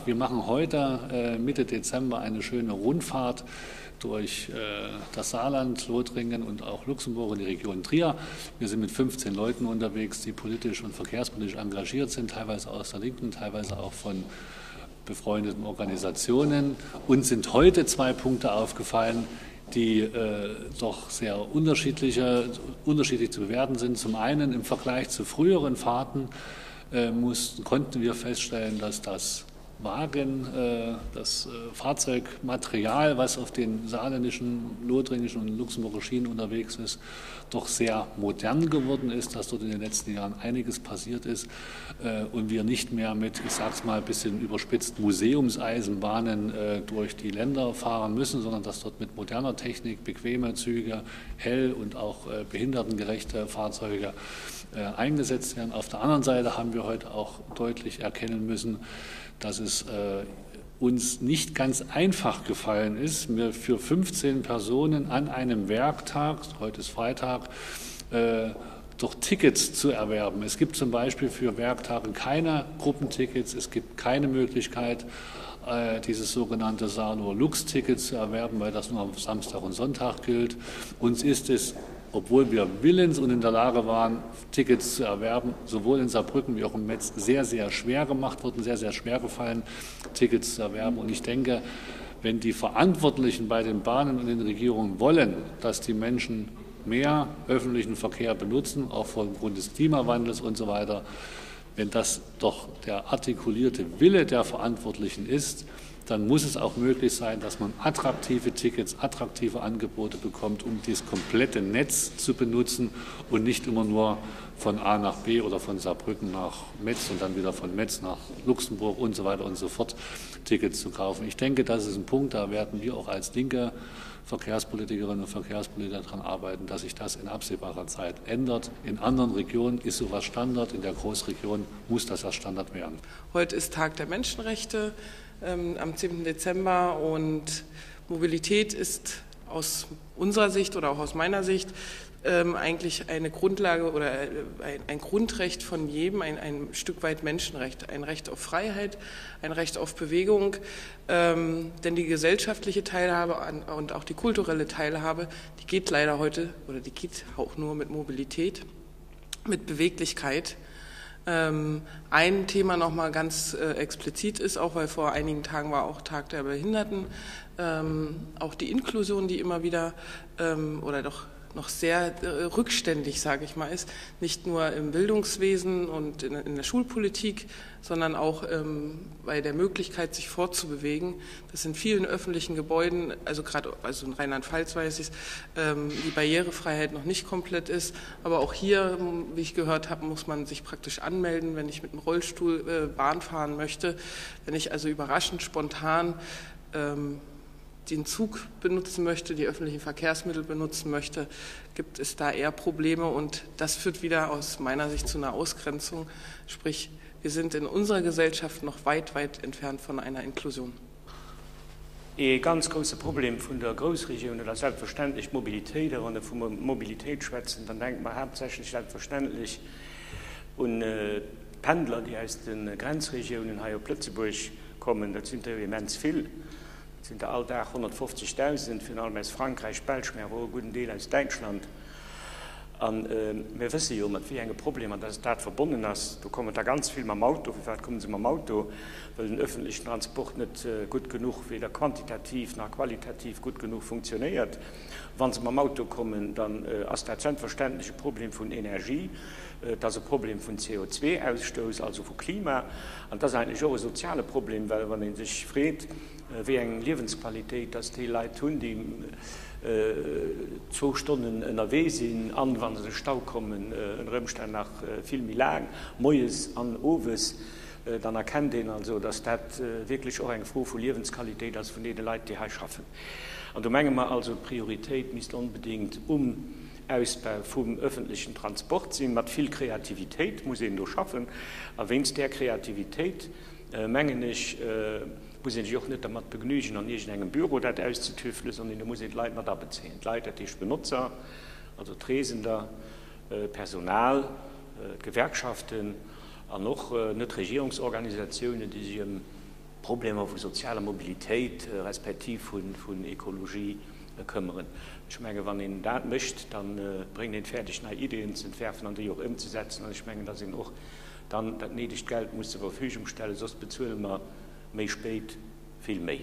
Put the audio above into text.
wir machen heute Mitte Dezember eine schöne Rundfahrt durch das Saarland, Lothringen und auch Luxemburg und die Region Trier. Wir sind mit 15 Leuten unterwegs, die politisch und verkehrspolitisch engagiert sind, teilweise aus der Linken, teilweise auch von befreundeten Organisationen. Uns sind heute 2 Punkte aufgefallen, die doch sehr unterschiedlich zu bewerten sind. Zum einen im Vergleich zu früheren Fahrten konnten wir feststellen, dass das Fahrzeugmaterial, was auf den saarländischen, lothringischen und luxemburgischen Schienen unterwegs ist, doch sehr modern geworden ist, dass dort in den letzten Jahren einiges passiert ist und wir nicht mehr mit, ich sage es mal ein bisschen überspitzt, Museumseisenbahnen durch die Länder fahren müssen, sondern dass dort mit moderner Technik bequeme Züge, hell- und auch behindertengerechte Fahrzeuge eingesetzt werden. Auf der anderen Seite haben wir heute auch deutlich erkennen müssen, dass es uns nicht ganz einfach gefallen ist, mir für 15 Personen an einem Werktag, heute ist Freitag, doch Tickets zu erwerben. Es gibt zum Beispiel für Werktage keine Gruppentickets, es gibt keine Möglichkeit, dieses sogenannte Saarlohr-Lux-Ticket zu erwerben, weil das nur am Samstag und Sonntag gilt. Uns ist es, obwohl wir willens und in der Lage waren, Tickets zu erwerben, sowohl in Saarbrücken wie auch in Metz sehr, sehr schwer gemacht worden, sehr, sehr schwer gefallen, Tickets zu erwerben. Und ich denke, wenn die Verantwortlichen bei den Bahnen und den Regierungen wollen, dass die Menschen mehr öffentlichen Verkehr benutzen, auch aufgrund des Klimawandels und so weiter, wenn das doch der artikulierte Wille der Verantwortlichen ist, dann muss es auch möglich sein, dass man attraktive Tickets, attraktive Angebote bekommt, um das komplette Netz zu benutzen und nicht immer nur von A nach B oder von Saarbrücken nach Metz und dann wieder von Metz nach Luxemburg und so weiter und so fort Tickets zu kaufen. Ich denke, das ist ein Punkt, da werden wir auch als linke Verkehrspolitikerinnen und Verkehrspolitiker daran arbeiten, dass sich das in absehbarer Zeit ändert. In anderen Regionen ist sowas Standard, in der Großregion muss das erst Standard werden. Heute ist Tag der Menschenrechte am 10. Dezember und Mobilität ist aus unserer Sicht oder auch aus meiner Sicht eigentlich eine Grundlage oder ein Grundrecht von jedem, ein Stück weit Menschenrecht, ein Recht auf Freiheit, ein Recht auf Bewegung, denn die gesellschaftliche Teilhabe und auch die kulturelle Teilhabe, die geht leider heute oder die geht auch nur mit Mobilität, mit Beweglichkeit. Ein Thema noch mal ganz explizit ist, auch weil vor einigen Tagen war auch Tag der Behinderten, auch die Inklusion, die immer wieder oder doch noch sehr rückständig, sage ich mal, ist, nicht nur im Bildungswesen und in der Schulpolitik, sondern auch bei der Möglichkeit, sich fortzubewegen. Das in vielen öffentlichen Gebäuden, also gerade in Rheinland-Pfalz weiß ich, die Barrierefreiheit noch nicht komplett ist. Aber auch hier, wie ich gehört habe, muss man sich praktisch anmelden, wenn ich mit dem Rollstuhl Bahn fahren möchte. Wenn ich also überraschend spontan den Zug benutzen möchte, die öffentlichen Verkehrsmittel benutzen möchte, gibt es da eher Probleme und das führt wieder aus meiner Sicht zu einer Ausgrenzung. Sprich, wir sind in unserer Gesellschaft noch weit, weit entfernt von einer Inklusion. Ein ganz großes Problem von der Großregion ist selbstverständlich Mobilität. Wenn wir von Mobilität schwätzen, dann denkt man hauptsächlich selbstverständlich an Pendler, die aus den Grenzregionen hier in Plötzeburg kommen. Das sind ja immens viel. Das sind alltag 150.000, vor allem aus Frankreich, Belgien, aber auch einen guten Teil aus Deutschland. Und wir wissen ja, mit wie ein Problem das verbunden ist. Da kommen da ganz viel mit dem Auto. Wie weit kommen sie mit dem Auto? Weil der öffentliche Transport nicht gut genug, weder quantitativ noch qualitativ gut genug funktioniert. Wenn sie mit dem Auto kommen, dann ist das selbstverständlich ein Problem von Energie. Das ist ein Problem von CO2-Ausstoß, also von Klima. Und das ist eigentlich auch ein soziales Problem, weil man sich fragt, wie eine Lebensqualität, dass die Leute tun, die 2 Stunden in der Weg sind, an, wenn sie in den Stau kommen, in Römstein nach viel mehr lang, Mojes an Oves, dann erkennt den also, dass das wirklich auch eine frohe Lebensqualität ist von den Leuten, die hier schaffen. Und da meinen wir also, Priorität müsste unbedingt Ausbau vom öffentlichen Transport sind, mit viel Kreativität, muss ich nur schaffen. Aber wenn es der Kreativität, mengen ich, muss ich auch nicht damit begnügen, an irgendeinem Büro das auszutüfteln, sondern da muss ich die Leute da beziehen. Die Leute, die Benutzer, also Tresender, Personal, Gewerkschaften, und noch Nichtregierungsorganisationen, die sich Probleme von sozialer Mobilität, respektive von Ökologie kümmern. Ich meine, wenn ihn das möchte, dann bringen ihn fertig neue Ideen zu entwerfen und die auch umzusetzen. Und ich meine, dass ihn auch dann das nötige Geld muss zur Verfügung stellen, sonst bezahlen wir mehr spät viel mehr.